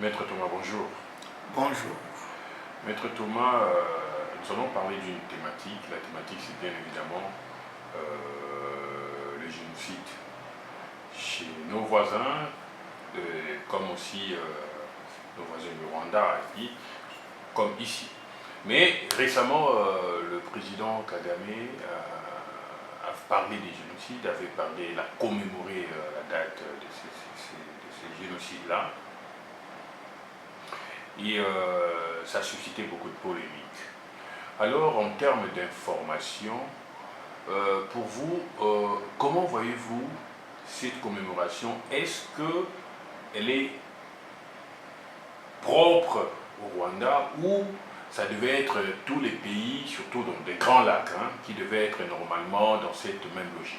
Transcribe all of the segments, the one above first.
Maître Thomas, bonjour. Bonjour. Maître Thomas, nous allons parler d'une thématique. La thématique, c'est bien évidemment le génocide chez nos voisins, comme aussi nos voisins du Rwanda, comme ici. Mais récemment, le président Kagame a parlé des génocides, il a commémoré la date de ces génocides-là. Et ça a suscité beaucoup de polémiques. Alors, en termes d'information, pour vous, comment voyez-vous cette commémoration? Est-ce qu'elle est propre au Rwanda ou ça devait être tous les pays, surtout dans des grands lacs, qui devaient être normalement dans cette même logique?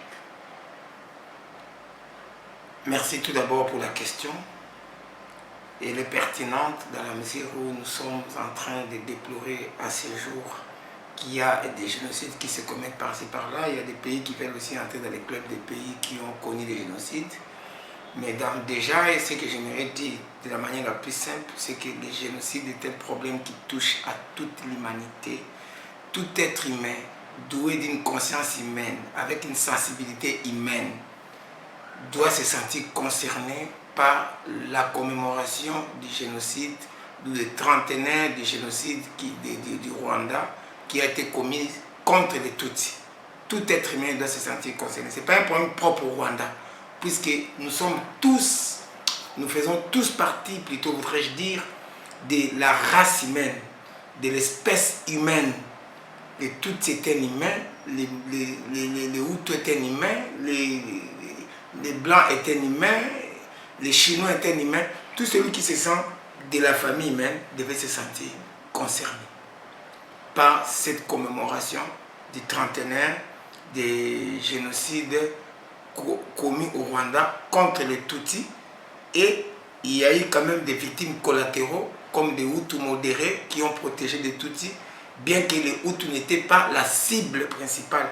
Merci tout d'abord pour la question. Elle est pertinente dans la mesure où nous sommes en train de déplorer à ce jour qu'il y a des génocides qui se commettent par-ci par-là. Il y a des pays qui veulent aussi entrer dans les clubs des pays qui ont connu des génocides. Mais déjà, et ce que j'aimerais dire de la manière la plus simple, c'est que le génocide est un problème qui touche à toute l'humanité. Tout être humain, doué d'une conscience humaine, avec une sensibilité humaine, doit se sentir concerné par la commémoration du génocide, du trentenaire du génocide du Rwanda qui a été commis contre les Tutsis. Tout être humain doit se sentir concerné. Ce n'est pas un problème propre au Rwanda, puisque nous faisons tous partie, plutôt voudrais-je dire, de la race humaine, de l'espèce humaine. Les Tutsis étaient humains, les Hutus étaient humains, les Blancs étaient humains, les Chinois étaient humains. Tout celui qui se sent de la famille humaine devait se sentir concerné par cette commémoration du trentenaire des génocides commis au Rwanda contre les Tutsis. Et il y a eu quand même des victimes collatéraux, comme des Hutus modérés qui ont protégé les Tutsis, bien que les Hutus n'étaient pas la cible principale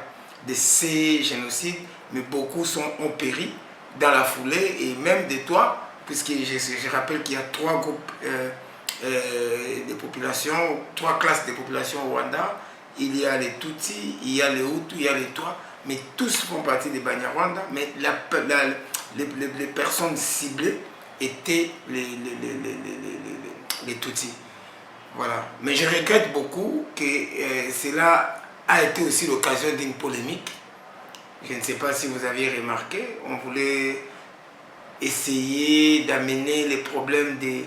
de ces génocides, mais beaucoup ont péri dans la foulée, et même de toi, puisque je rappelle qu'il y a trois groupes de population, trois classes de population au Rwanda. Il y a les Tutsis, il y a les Hutus, il y a les Twa, mais tous font partie des Banyarwanda, mais les personnes ciblées étaient les Tutsis. Voilà. Mais je regrette beaucoup que cela a été aussi l'occasion d'une polémique. Je ne sais pas si vous aviez remarqué, on voulait essayer d'amener les problèmes du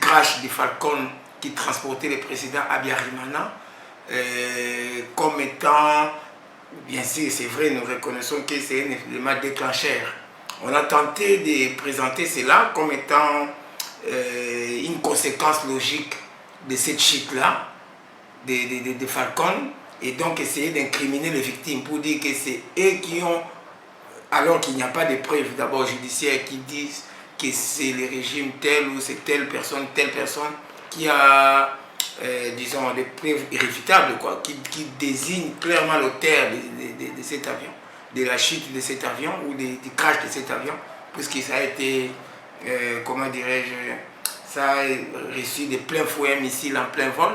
crash du Falcon qui transportait le président Habyarimana comme étant, bien sûr c'est vrai, nous reconnaissons que c'est un élément déclencheur. On a tenté de présenter cela comme étant une conséquence logique de cette chute-là, de Falcon, et donc essayer d'incriminer les victimes pour dire que c'est eux qui ont, alors qu'il n'y a pas de preuves d'abord judiciaires qui disent que c'est le régime tel ou c'est telle personne qui a, disons, des preuves irréfutables, quoi, qui désigne clairement l'auteur de cet avion, de la chute de cet avion ou du crash de cet avion, puisque ça a été, comment dirais-je, ça a reçu de plein fouet un missile en plein vol.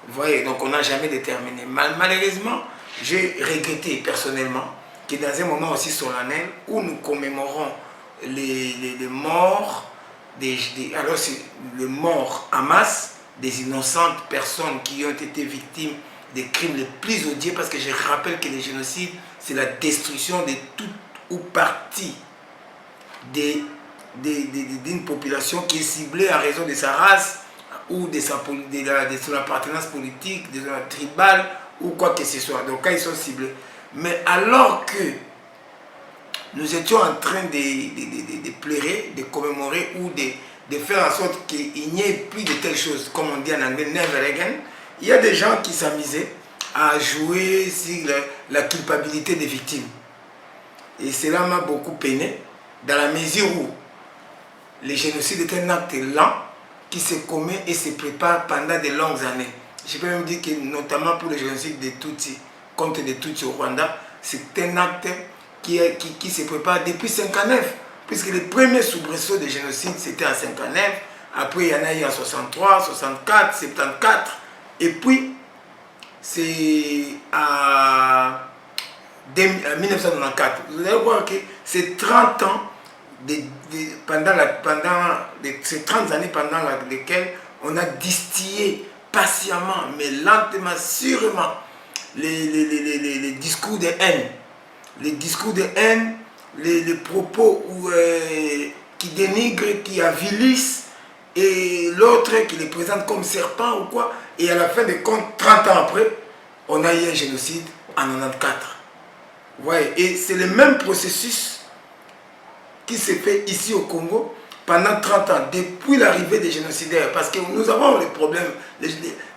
Vous voyez, donc on n'a jamais déterminé. Malheureusement, j'ai regretté personnellement que dans un moment aussi solennel où nous commémorons les morts, alors c'est les morts en masse des innocentes personnes qui ont été victimes des crimes les plus odieux, parce que je rappelle que le génocide, c'est la destruction de toute ou partie d'une population qui est ciblée en raison de sa race, ou de son appartenance politique, de son tribal, ou quoi que ce soit. Donc quand ils sont ciblés. Mais alors que nous étions en train de pleurer, de commémorer, ou de faire en sorte qu'il n'y ait plus de telles choses, comme on dit en anglais, never again, il y a des gens qui s'amusaient à jouer sur la culpabilité des victimes. Et cela m'a beaucoup peiné, dans la mesure où le génocide est un acte lent, qui se commet et se prépare pendant de longues années. Je peux même dire que notamment pour le génocide des Tutsis, contre les Tutsis au Rwanda, c'est un acte qui se prépare depuis 1959. puisque les premiers soubresauts de génocide, c'était en 59, après il y en a eu en 63, 64, 74, et puis c'est en 1994. Vous allez voir que c'est 30 ans, ces 30 années pendant lesquelles on a distillé patiemment, mais lentement, sûrement, les discours de haine. Les discours de haine, les propos qui dénigrent, qui avilissent, et l'autre qui les présente comme serpent ou quoi. Et à la fin des comptes, 30 ans après, on a eu un génocide en 94. Ouais, et c'est le même processus qui s'est fait ici au Congo pendant 30 ans, depuis l'arrivée des génocidaires. Parce que nous avons les problèmes,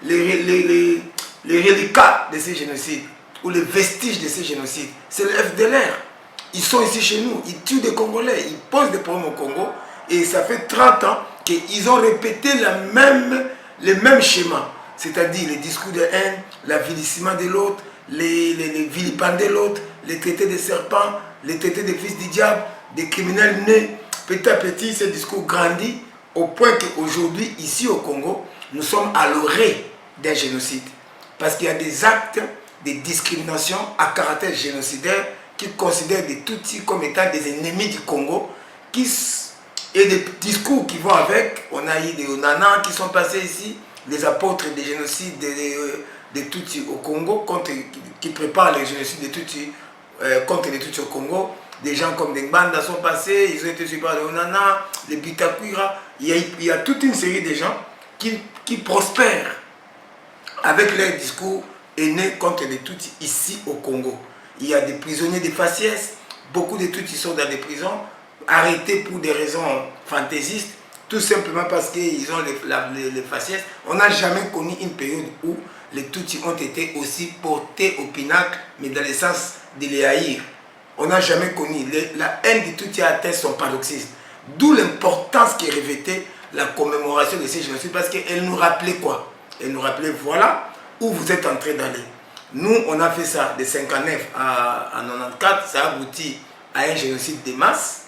les reliquats de ces génocides, ou les vestiges de ces génocides. C'est le FDLR. Ils sont ici chez nous, ils tuent des Congolais, ils posent des problèmes au Congo. Et ça fait 30 ans qu'ils ont répété le même schéma. C'est-à-dire les discours de haine, l'avilissement de l'autre, les vilipender l'autre, les traités de serpents, les traités de fils du diable, des criminels nés. Petit à petit, ce discours grandit au point qu'aujourd'hui, ici au Congo, nous sommes à l'orée d'un génocide. Parce qu'il y a des actes de discrimination à caractère génocidaire qui considèrent les Tutsis comme étant des ennemis du Congo, et des discours qui vont avec. On a eu des Onana qui sont passés ici, les apôtres des génocides des Tutsis au Congo, qui préparent les génocides des Tutsis contre les Tutsis au Congo. Des gens comme des Mbanda sont passés, ils ont été suivis par les Onana, les Bitakwira. Il y a toute une série de gens qui prospèrent avec leur discours haineux contre les Tutsis ici au Congo. Il y a des prisonniers des faciès, beaucoup de Tutsis sont dans des prisons, arrêtés pour des raisons fantaisistes, tout simplement parce qu'ils ont les faciès. On n'a jamais connu une période où les Tutsis ont été aussi portés au pinacle, mais dans le sens de les haïr. On n'a jamais connu. La haine des Tutsis a atteint son paroxysme. D'où l'importance qui revêtait la commémoration de ces génocides, parce qu'elle nous rappelait quoi? Elle nous rappelait, voilà où vous êtes en train d'aller. Nous, on a fait ça de 59 à 94, ça a abouti à un génocide de masse.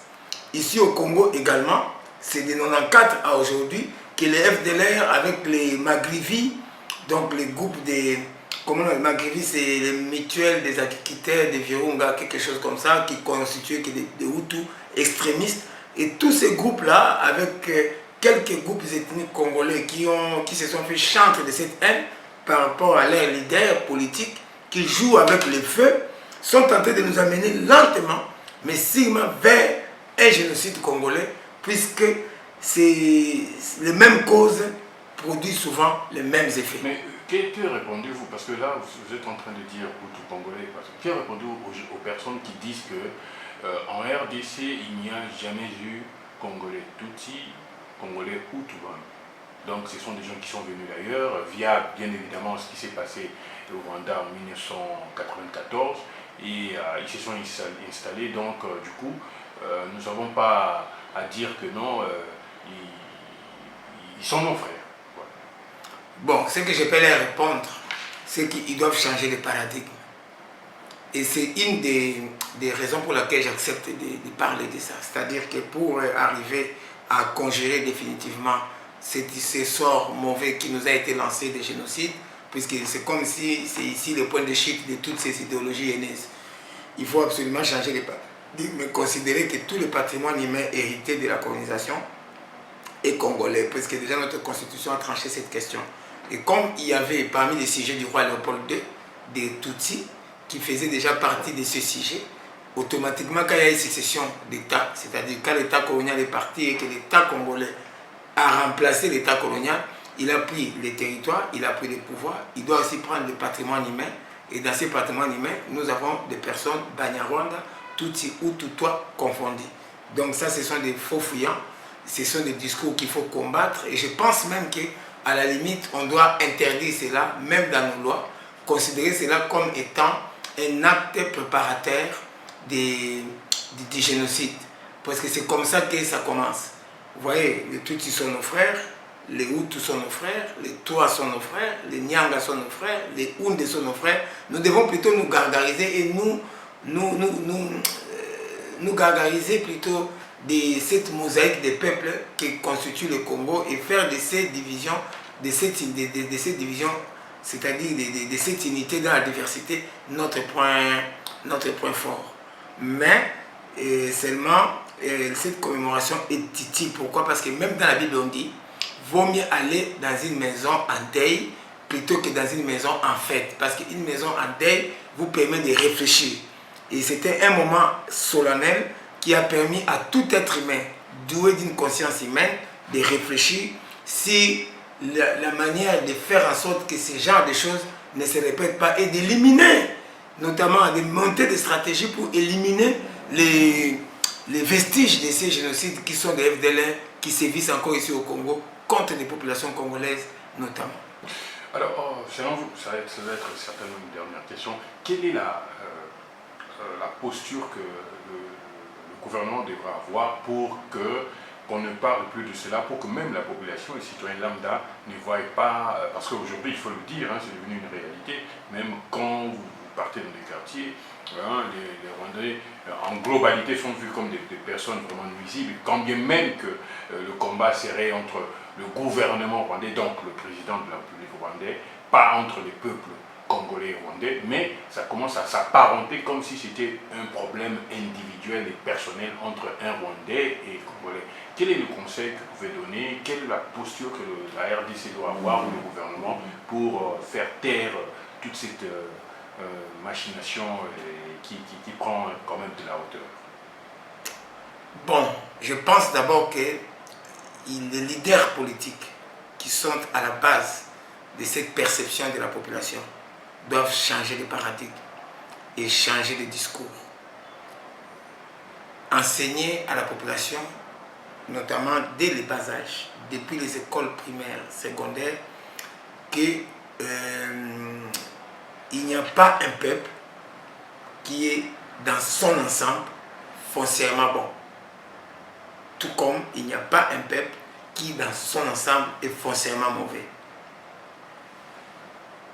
Ici au Congo également, c'est de 94 à aujourd'hui que les FDLR avec les Magrivi, donc les groupes des... Comment les Magrivi, c'est les mutuelles des agriculteurs, des Virunga, quelque chose comme ça, qui constituaient des Hutus extrémistes. Et tous ces groupes-là, avec quelques groupes ethniques congolais qui se sont fait chanter de cette haine par rapport à leurs leaders politiques, qui jouent avec le feu, sont tentés de nous amener lentement, mais sûrement vers un génocide congolais, puisque les mêmes causes produisent souvent les mêmes effets. Mais que répondez-vous? Parce que là, vous êtes en train de dire Hutu congolais. Que répondez-vous aux personnes qui disent que en RDC, il n'y a jamais eu Congolais Tutsi, Congolais Hutu? Donc ce sont des gens qui sont venus d'ailleurs, via bien évidemment ce qui s'est passé au Rwanda en 1994, et ils se sont installés, donc du coup, nous n'avons pas à dire que non, ils sont nos frères. Voilà. Bon, ce que je peux leur répondre, c'est qu'ils doivent changer de paradigme. Et c'est une des raisons pour lesquelles j'accepte de parler de ça. C'est-à-dire que pour arriver à conjurer définitivement ce sort mauvais qui nous a été lancé des génocides, puisque c'est comme si c'est ici le point de chute de toutes ces idéologies haineuses. Il faut absolument changer de paradigme, mais considérer que tout le patrimoine humain hérité de la colonisation est congolais, puisque déjà notre constitution a tranché cette question. Et comme il y avait parmi les sujets du roi Léopold II des Tutsis qui faisaient déjà partie de ce sujet, automatiquement quand il y a une sécession d'État, c'est-à-dire quand l'État colonial est parti et que l'État congolais a remplacé l'État colonial, il a pris les territoires, il a pris les pouvoirs, il doit aussi prendre le patrimoine humain. Et dans ce patrimoine humain, nous avons des personnes, Banyarwanda, Tutsi ou Tutwa confondus. Donc ça, ce sont des faux fuyants, ce sont des discours qu'il faut combattre. Et je pense même qu'à la limite, on doit interdire cela, même dans nos lois, considérer cela comme étant un acte préparateur du génocide. Parce que c'est comme ça que ça commence. Vous voyez, les Tutsis sont nos frères, les Hutus sont nos frères, les Twa sont nos frères, les Nyanga sont nos frères, les Houndé sont nos frères. Nous devons plutôt nous gargariser et nous gargariser plutôt de cette mosaïque des peuples qui constitue le Congo et faire de ces divisions, c'est-à-dire de cette unité dans la diversité, notre point fort. Mais seulement, cette commémoration est utile. Pourquoi? Parce que même dans la Bible, on dit vaut mieux aller dans une maison en deuil plutôt que dans une maison en fête. Parce qu'une maison en deuil vous permet de réfléchir. Et c'était un moment solennel qui a permis à tout être humain, doué d'une conscience humaine, de réfléchir si la manière de faire en sorte que ce genre de choses ne se répètent pas et d'éliminer, notamment de monter des stratégies pour éliminer les vestiges de ces génocides qui sont des FDLR qui sévissent encore ici au Congo contre les populations congolaises notamment. Alors, selon vous, ça va être certainement une dernière question. Quelle est la posture que le gouvernement devra avoir pour qu'on ne parle plus de cela, pour que même la population, les citoyens lambda, ne voient pas, parce qu'aujourd'hui, il faut le dire, c'est devenu une réalité, même quand vous partez dans des quartiers, les Rwandais, en globalité, sont vus comme des personnes vraiment nuisibles, quand bien même que le combat serait entre le gouvernement rwandais, donc le président de la République rwandais, pas entre les peuples congolais et rwandais, mais ça commence à s'apparenter comme si c'était un problème individuel et personnel entre un Rwandais et Congolais. Quel est le conseil que vous pouvez donner? Quelle est la posture que la RDC doit avoir, ou le gouvernement, pour faire taire toute cette machination qui prend quand même de la hauteur? Bon, je pense d'abord que les leaders politiques qui sont à la base de cette perception de la population doivent changer de paradigme et changer de discours. Enseigner à la population, notamment dès le bas âge, depuis les écoles primaires, secondaires, qu'il n'y a pas un peuple qui est dans son ensemble foncièrement bon. Tout comme il n'y a pas un peuple qui dans son ensemble est foncièrement mauvais.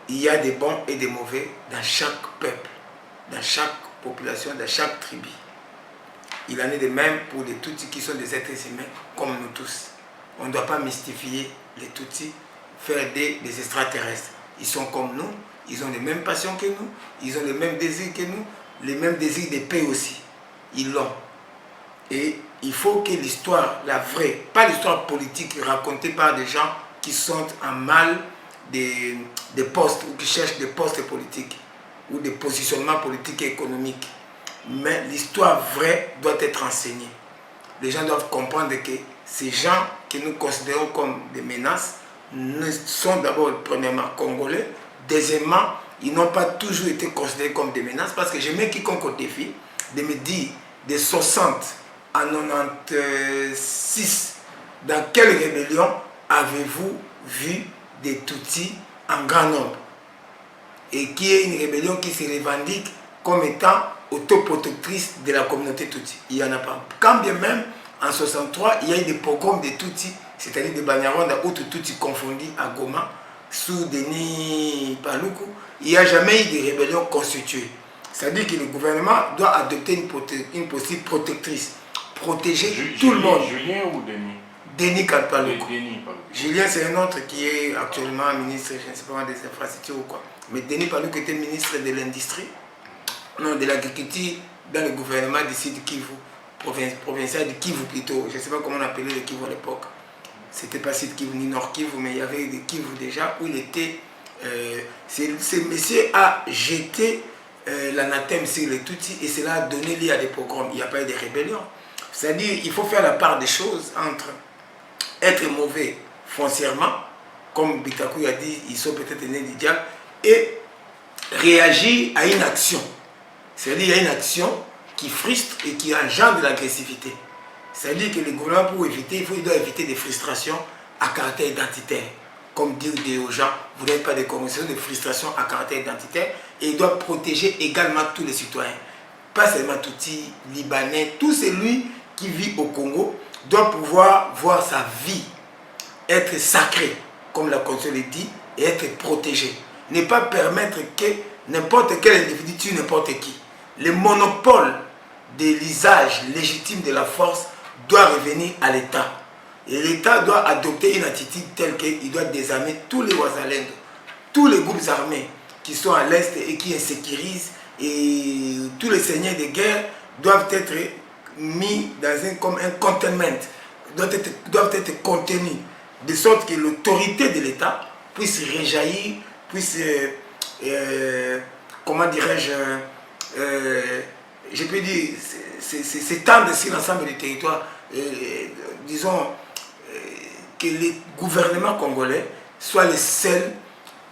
Il y a des bons et des mauvais dans chaque peuple, dans chaque population, dans chaque tribu. Il en est de même pour les Tutsis qui sont des êtres humains comme nous tous. On ne doit pas mystifier les Tutsis, faire des extraterrestres. Ils sont comme nous, ils ont les mêmes passions que nous, ils ont les mêmes désirs que nous, les mêmes désirs de paix aussi. Ils l'ont. Et il faut que l'histoire, la vraie, pas l'histoire politique racontée par des gens qui sont en mal des postes ou qui cherchent des postes politiques ou des positionnements politiques et économiques. Mais l'histoire vraie doit être enseignée. Les gens doivent comprendre que ces gens que nous considérons comme des menaces sont d'abord, premièrement, congolais. Deuxièmement, ils n'ont pas toujours été considérés comme des menaces parce que je mets quiconque au défi de me dire de 60 à 96, dans quelle rébellion avez-vous vu des Tutsis en grand nombre? Et qui est une rébellion qui se revendique comme étant autoprotectrice de la communauté Tutsi. Il n'y en a pas. Quand bien même, en 63, il y a eu des pogroms des Tutsis, c'est-à-dire des Banyarwanda ou Tutsi confondus à Goma, sous Denis Paluku, il n'y a jamais eu de rébellion constituée. C'est-à-dire que le gouvernement doit adopter une posture protectrice, protéger tout le monde. Julien ou Denis? Denis Paluku. Paluku. Julien, c'est un autre qui est actuellement ministre, je ne sais pas, des infrastructures ou quoi. Mais Denis Paluku était ministre de l'Industrie, non, de l'Agriculture dans le gouvernement du Sud Kivu, provincial de Kivu plutôt. Je ne sais pas comment on appelait le Kivu à l'époque. C'était pas Sud Kivu ni Nord Kivu, mais il y avait des Kivu déjà où il était. Ce monsieur a jeté l'anathème sur les Tutsis et cela a donné lieu à des pogroms. Il n'y a pas eu de rébellion. C'est-à-dire qu'il faut faire la part des choses entre être mauvais foncièrement, comme Bitakou a dit, ils sont peut-être nés du diable, et réagir à une action. C'est-à-dire qu'il y a une action qui frustre et qui engendre de l'agressivité. C'est-à-dire que le gouvernement, pour éviter, il doit éviter des frustrations à caractère identitaire. Comme dire aux gens, vous n'êtes pas des conventions de frustration à caractère identitaire, et il doit protéger également tous les citoyens. Pas seulement Tutsis, Libanais, tout celui qui vit au Congo doit pouvoir voir sa vie être sacrée, comme la Constitution le dit, et être protégée. Ne pas permettre que n'importe quel individu tue n'importe qui. Le monopole de l'usage légitime de la force doit revenir à l'État. Et l'État doit adopter une attitude telle qu'il doit désarmer tous les Ouazalendo, tous les groupes armés qui sont à l'Est et qui insécurisent, et tous les seigneurs de guerre doivent être mis dans comme un containment, doivent être contenus, de sorte que l'autorité de l'État puisse réjaillir, puisse, comment dirais-je, je peux dire, s'étendre sur l'ensemble du territoire. Disons que les gouvernements congolais soient les seuls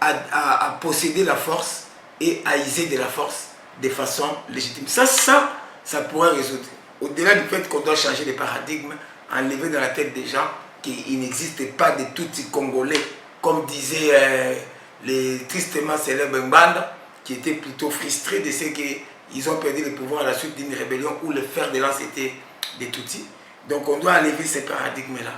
à posséder la force et à user de la force de façon légitime. Ça pourrait résoudre. Au-delà du fait qu'on doit changer de paradigme, enlever dans la tête des gens qu'il n'existe pas de Tutsi congolais, comme disait les tristement célèbres Mbanda, qui étaient plutôt frustrés de ce qu'ils ont perdu le pouvoir à la suite d'une rébellion où le fer de lance était des Tutsis. Donc on doit enlever ces paradigmes-là.